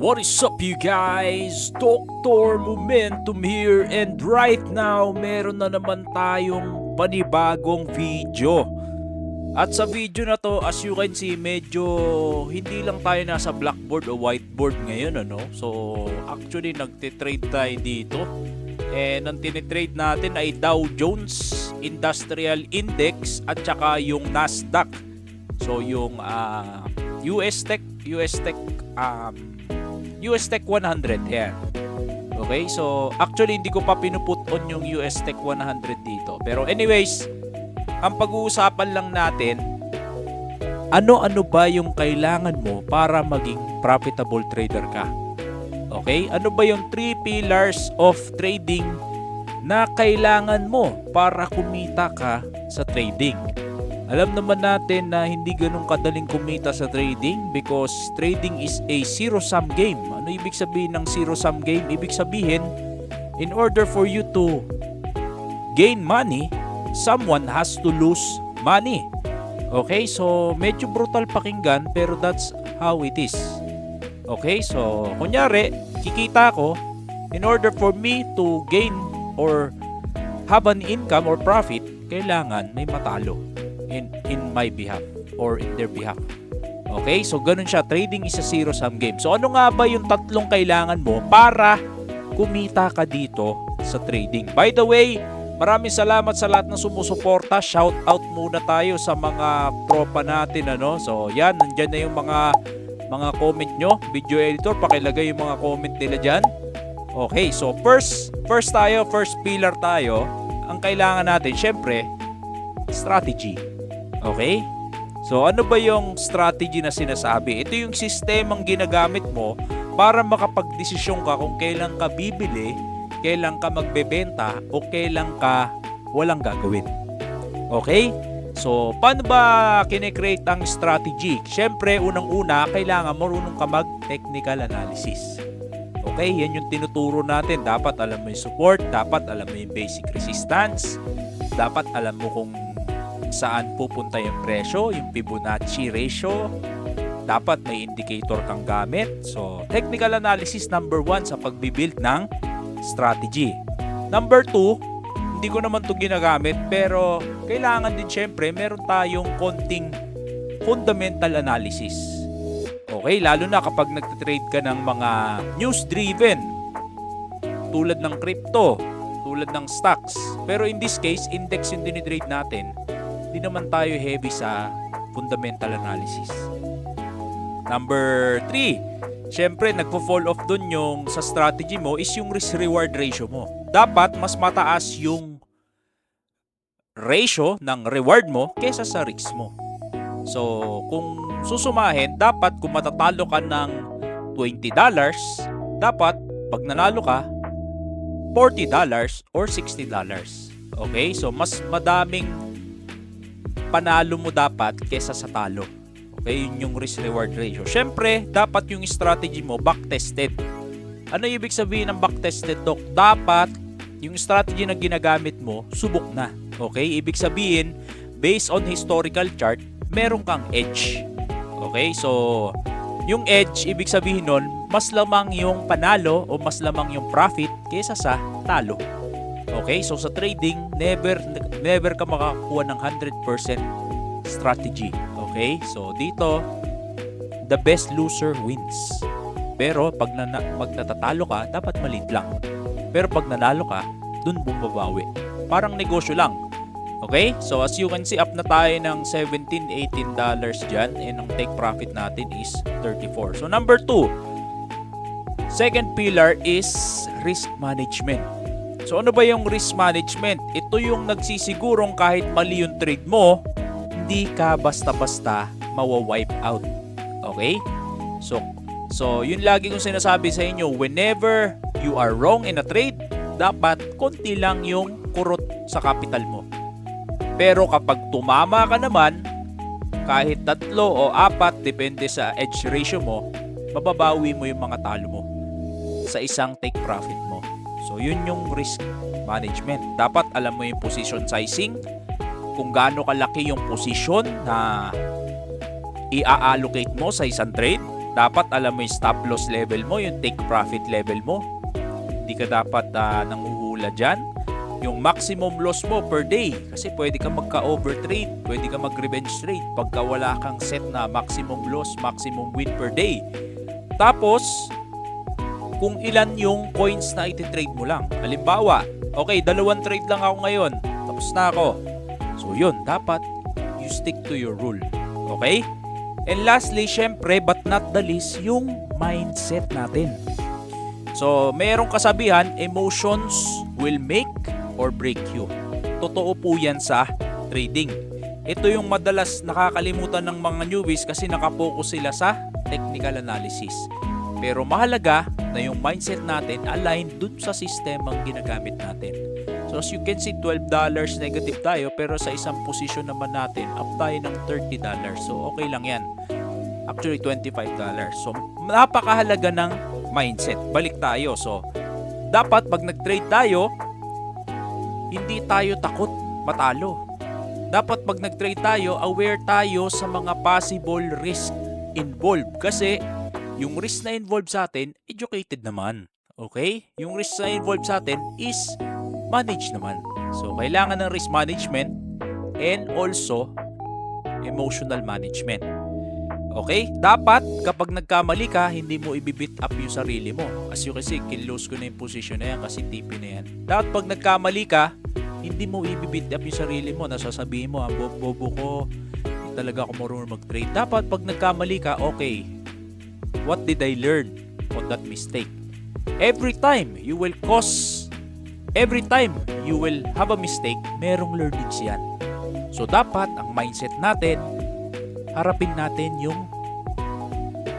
What is up you guys? Dr. Momentum here, and right now meron na naman tayong panibagong video. At sa video na to, as you can see, medyo hindi lang tayo nasa blackboard o whiteboard ngayon, ano? So actually nagtitrade tayo dito. And ang tinitrade natin ay Dow Jones Industrial Index at saka yung Nasdaq. So yung US Tech 100. Yan. Okay, so actually hindi ko pa pinuput on yung US Tech 100 dito. Pero anyways, ang pag-uusapan lang natin, ano-ano ba yung kailangan mo para maging profitable trader ka? Okay, ano ba yung 3 pillars of trading na kailangan mo para kumita ka sa trading? Alam naman natin na hindi ganun kadaling kumita sa trading because trading is a zero-sum game. Ano ibig sabihin ng zero-sum game? Ibig sabihin, in order for you to gain money, someone has to lose money. Okay, so medyo brutal pakinggan pero that's how it is. Okay, so kunyari, kikita ko, in order for me to gain or have an income or profit, kailangan may matalo in my behalf or in their behalf. Okay, so ganun siya. Trading is a zero-sum game. So ano nga ba yung tatlong kailangan mo para kumita ka dito sa trading? By the way, maraming salamat sa lahat ng sumusuporta. Shout out muna tayo sa mga tropa natin, ano? So yan, nandyan na yung mga comment nyo. Video editor, pakilagay yung mga comment nila dyan. Okay, so first pillar tayo. Ang kailangan natin, syempre, strategy. Okay? So ano ba yung strategy na sinasabi? Ito yung sistemang ginagamit mo para makapagdesisyon ka kung kailan ka bibili, kailan ka magbebenta, o kailan ka walang gagawin. Okay? So, paano ba kine-create ang strategy? Siyempre, unang-una, kailangan marunong ka mag-technical analysis. Okay, yan yung tinuturo natin. Dapat alam mo yung support, dapat alam mo yung basic resistance, dapat alam mo kung saan pupunta yung presyo, yung Fibonacci ratio, dapat may indicator kang gamit. So, technical analysis number 1 sa pagbibuild ng strategy. Number 2, hindi ko naman ito ginagamit pero kailangan din syempre meron tayong konting fundamental analysis. Okay, lalo na kapag nagtitrade ka ng mga news-driven tulad ng crypto, tulad ng stocks. Pero in this case, index yung dinitrade natin, hindi naman tayo heavy sa fundamental analysis. Number 3, syempre nagpo-fall off dun yung sa strategy mo is yung risk-reward ratio mo. Dapat mas mataas yung ratio ng reward mo kesa sa risk mo. So, kung susumahin, dapat kung matatalo ka ng $20, dapat pag nanalo ka, $40 or $60. Okay? So, mas madaming panalo mo dapat kesa sa talo. Okay? Yun yung risk-reward ratio. Siyempre, dapat yung strategy mo back-tested. Ano ibig sabihin ng back-tested, Doc? Dapat yung strategy na ginagamit mo, subok na. Okay? Ibig sabihin, based on historical chart, meron kang edge. Okay? So, yung edge, ibig sabihin nun, mas lamang yung panalo o mas lamang yung profit kesa sa talo. Okay? So, sa trading, never ka makakuha ng 100% strategy. Okay? So, dito, the best loser wins. Pero, pag natatalo ka, dapat maliit lang. Pero pag nanalo ka, dun bumabawi. Parang negosyo lang. Okay? So as you can see, up na tayo ng $17, $18 dyan. And ang take profit natin is 34. So number 2, second pillar is risk management. So ano ba yung risk management? Ito yung nagsisigurong kahit mali yung trade mo, hindi ka basta-basta mawa-wipe out. Okay? So yun lagi kong sinasabi sa inyo, whenever you are wrong in a trade, dapat konti lang yung kurot sa capital mo. Pero kapag tumama ka naman, kahit 3 o 4, depende sa edge ratio mo, mababawi mo yung mga talo mo sa isang take profit mo. So yun yung risk management. Dapat alam mo yung position sizing, kung gaano kalaki yung position na i-allocate mo sa isang trade. Dapat alam mo yung stop loss level mo, yung take profit level mo. Hindi ka dapat nanguhula dyan. Yung maximum loss mo per day. Kasi pwede ka magka-overtrade, pwede ka mag-revenge trade pagka wala kang set na maximum loss, maximum win per day. Tapos, kung ilan yung coins na iti-trade mo lang. Halimbawa, okay, 2 trade lang ako ngayon. Tapos na ako. So yun, dapat you stick to your rule. Okay? And lastly, syempre, but not the least, yung mindset natin. So, mayroong kasabihan, emotions will make or break you. Totoo po yan sa trading. Ito yung madalas nakakalimutan ng mga newbies kasi nakapokus sila sa technical analysis. Pero mahalaga na yung mindset natin aligned dun sa sistemang ginagamit natin. So as you can see, $12 negative tayo pero sa isang position naman natin up tayo ng $30. So okay lang yan. Actually $25. So napakahalaga ng mindset. Balik tayo. So dapat pag nag-trade tayo, hindi tayo takot matalo. Dapat pag nag-trade tayo, aware tayo sa mga possible risk involved. Kasi yung risk na involved sa atin, educated naman. Okay? Yung risk na involved sa atin is managed naman. So, kailangan ng risk management and also emotional management. Okay? Dapat kapag nagkamali ka, hindi mo ibibit up yung sarili mo. As you can see, kinlose ko na yung position na yan kasi TP na yan. Dapat pag nagkamali ka, hindi mo ibibit up yung sarili mo. Nasasabihin mo, ang bobo ko, hindi talaga ako marunong mag-trade. Dapat pag nagkamali ka, okay, what did I learn on that mistake? Every time you will have a mistake, merong learnings yan. So dapat ang mindset natin, harapin natin yung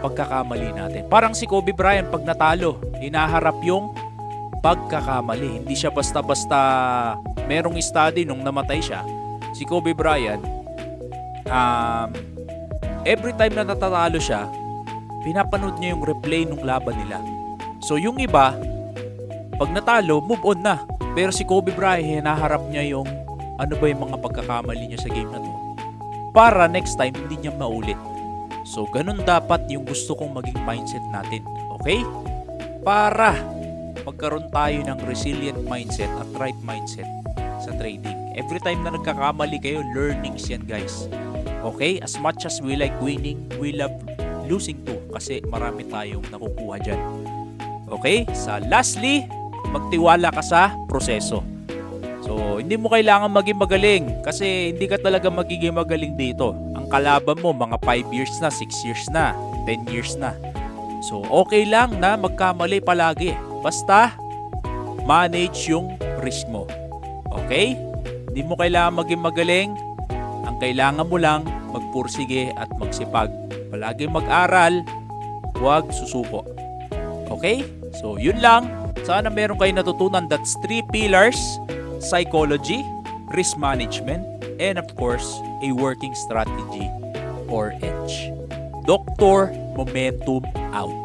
pagkakamali natin. Parang si Kobe Bryant pag natalo, hinaharap yung pagkakamali. Hindi siya basta-basta, merong study nung namatay siya. Si Kobe Bryant, every time na natatalo siya, pinapanood niya yung replay nung laban nila. So yung iba, pag natalo, move on na. Pero si Kobe Bryant, hinaharap niya yung ano ba yung mga pagkakamali niya sa game na to. Para next time, hindi niya maulit. So ganun dapat yung gusto kong maging mindset natin. Okay? Para magkaroon tayo ng resilient mindset at right mindset sa trading. Every time na nagkakamali kayo, learnings yan guys. Okay? As much as we like winning, we love losing too kasi marami tayong nakukuha dyan. Okay? Sa lastly, magtiwala ka sa proseso. So, hindi mo kailangan maging magaling kasi hindi ka talaga magiging magaling dito. Ang kalaban mo, mga 5 years na, 6 years na, 10 years na. So, okay lang na magkamali palagi. Basta, manage yung risk mo. Okay? Hindi mo kailangan maging magaling. Ang kailangan mo lang, magpursige at magsipag. Palagi mag-aral, huwag susuko. Okay? So, yun lang. Sana meron kayo natutunan. That's 3 pillars: psychology, risk management, and of course, a working strategy or edge. Dr. Momentum out.